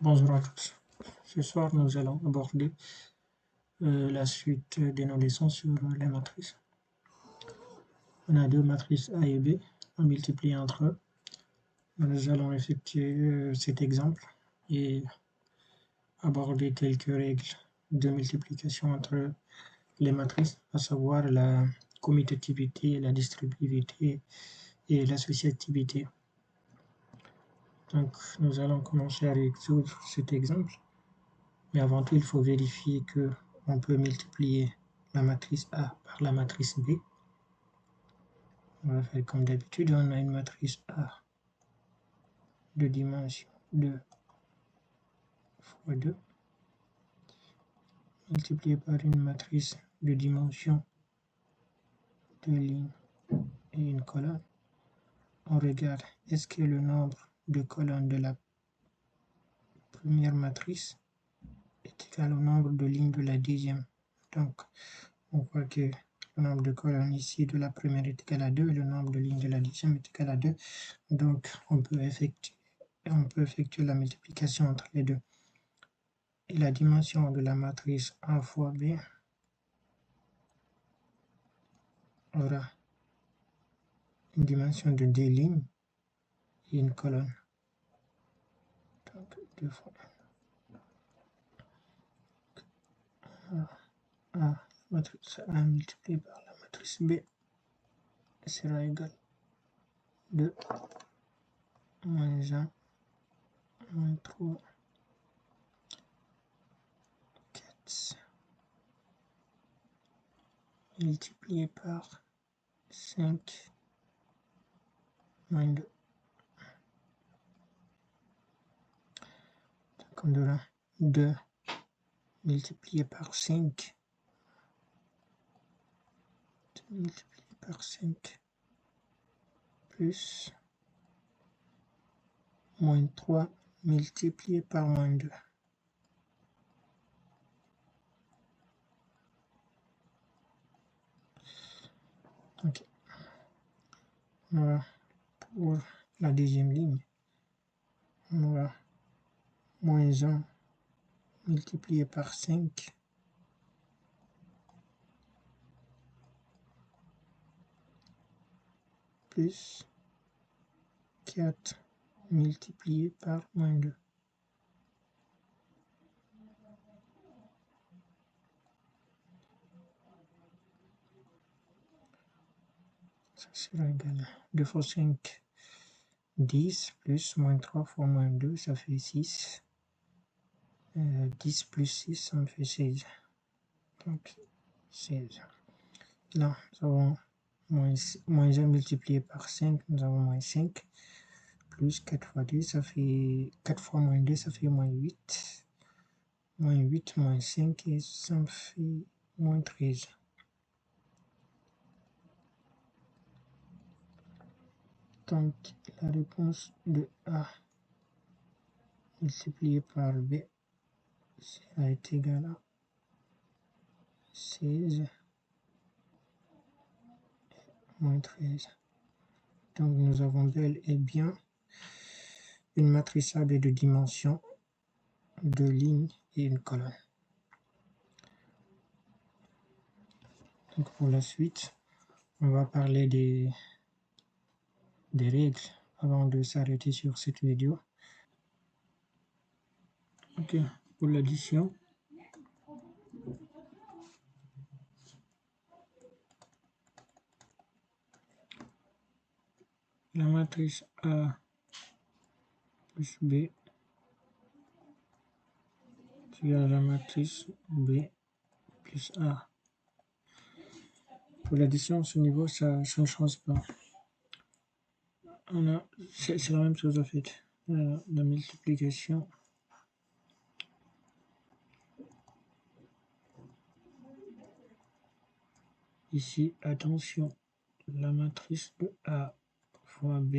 Bonjour à tous. Ce soir, nous allons aborder la suite de nos leçons sur les matrices. On a deux matrices A et B, on multiplie entre eux. Nous allons effectuer cet exemple et aborder quelques règles de multiplication entre les matrices, à savoir la commutativité, la distributivité et l'associativité. Donc, nous allons commencer à résoudre cet exemple. Mais avant tout, il faut vérifier que on peut multiplier la matrice A par la matrice B. On va faire comme d'habitude, on a une matrice A de dimension 2 fois 2 multiplié par une matrice de dimension 2 lignes et une colonne. On regarde, est-ce que le nombre de colonnes de la première matrice est égal au nombre de lignes de la deuxième. Donc, on voit que le nombre de colonnes ici de la première est égal à 2 et le nombre de lignes de la deuxième est égal à 2. Donc, on peut effectuer la multiplication entre les deux. Et la dimension de la matrice A fois B aura une dimension de 2 lignes et une colonne. Donc, 2 fois A, la matrice A multipliée par la matrice B sera égal à 2 moins 1 moins 3 4 multiplié par 5 moins 2. Donc on aura 2 multiplié par 5 multiplié par 5 plus moins 3 multiplié par moins 2. Ok. Voilà. Pour la deuxième ligne, on aura moins 1 multiplié par 5 plus 4 multiplié par moins 2. Ça sera égal à 2 fois 5, 10 plus moins 3 fois moins 2, ça fait 6. 10 plus 6, ça me fait 16. Donc 16. Là, nous avons moins 1 multiplié par 5, nous avons moins 5. Plus 4 fois 2, ça fait 4 fois moins 2, ça fait moins 8. Moins 8, moins 5, et ça me fait moins 13. Donc, la réponse de A multiplié par B sera égal à 16 moins 13. Donc, nous avons bel et bien une matrice AB de dimension 2 lignes et une colonne. Donc, pour la suite, on va parler des règles avant de s'arrêter sur cette vidéo. Ok, pour l'addition, la matrice A plus B est égale à la matrice B plus A. Pour l'addition, ce niveau, ça ne change pas. C'est la même chose en fait. La multiplication ici, attention, la matrice de A fois B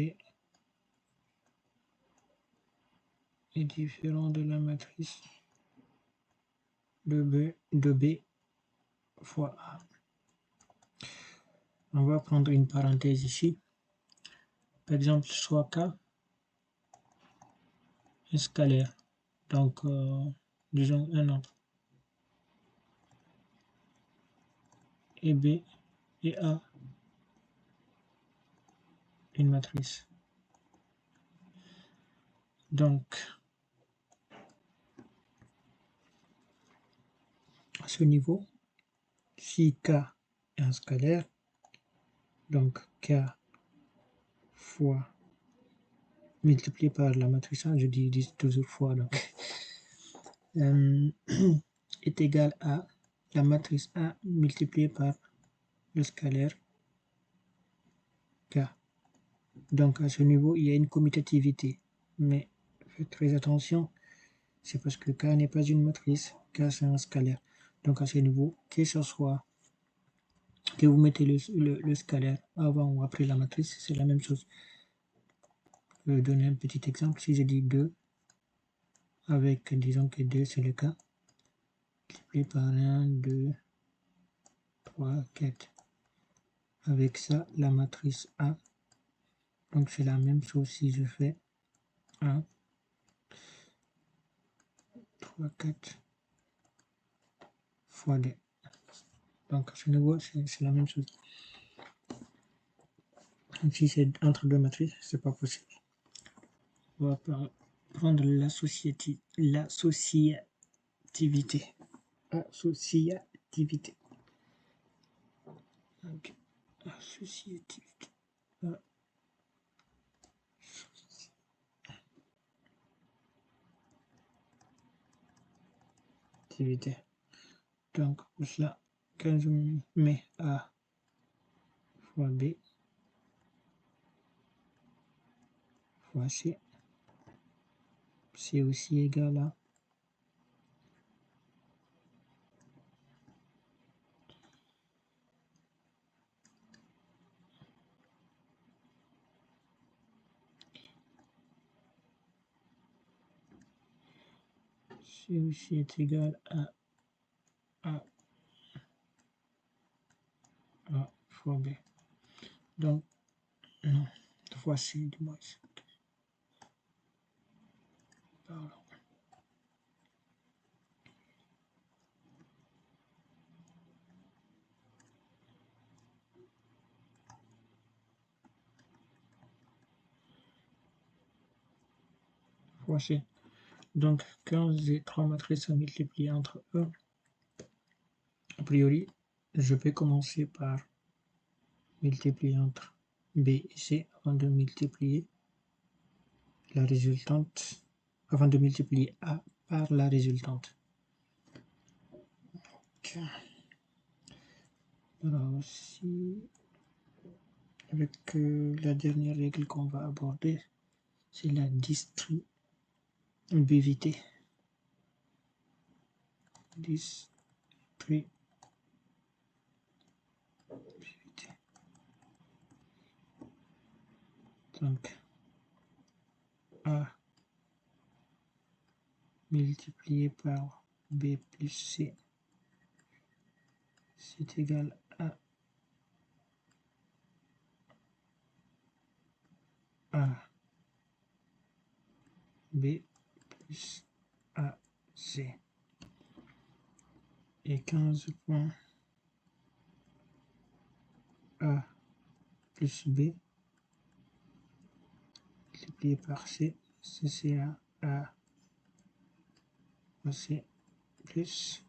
est différente de la matrice de B fois A. On va prendre une parenthèse ici. Par exemple, soit K est scalaire. Donc, disons un nombre. Et B et A, une matrice. Donc, à ce niveau, si K est un scalaire, donc K fois multiplié par la matrice A, je dis toujours fois, donc, est égal à la matrice A multipliée par le scalaire K. Donc à ce niveau, il y a une commutativité, mais faites très attention, c'est parce que K n'est pas une matrice, K c'est un scalaire. Donc à ce niveau, que ce soit que vous mettez le scalaire avant ou après la matrice, c'est la même chose. Je vais donner un petit exemple. Si je dis 2, avec, disons que 2 c'est le cas, multiplié par 1, 2, 3, 4. Avec ça, la matrice A. Donc c'est la même chose si je fais 1, 3, 4 fois 2. Donc à ce niveau, c'est la même chose. Donc, si c'est entre deux matrices, c'est pas possible. On va prendre l'associativité. Associativité. Donc, associativité. Donc, pour cela, quand je mets A fois B fois C, c'est aussi égal à C aussi est égal à A fois B. Donc, non, fois C du moins. Pardon. Fois C. Donc, quand j'ai trois matrices à multiplier entre eux, a priori, je peux commencer par multiplier entre B et C avant de multiplier la résultante, avant de multiplier A par la résultante. Okay. Alors aussi, avec la dernière règle qu'on va aborder, c'est la distributivité. Donc, A multiplié par B plus C, c'est égal à B plus AC. Et 15 points A plus B multiplié par C, c'est A fois C plus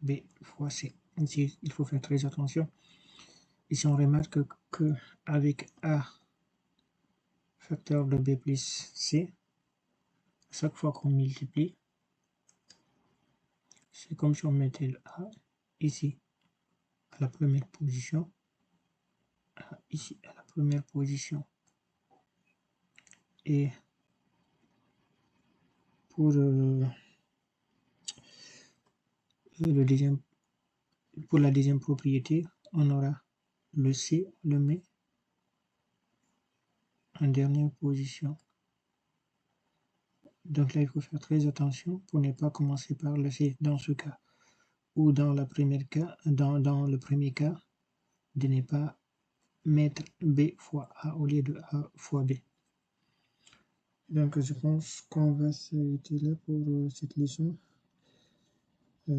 B fois C. Ici, il faut faire très attention. Ici, on remarque que avec A facteur de B plus C, chaque fois qu'on multiplie, c'est comme si on mettait le A ici à la première position, A ici à la première position. Et pour la deuxième propriété, on aura le C, le met en dernière position. Donc là, il faut faire très attention pour ne pas commencer par le C dans ce cas, ou dans le premier cas, de ne pas mettre B fois A au lieu de A fois B. Donc je pense qu'on va s'arrêter là pour cette leçon. Pour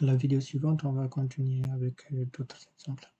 la vidéo suivante, on va continuer avec d'autres exemples.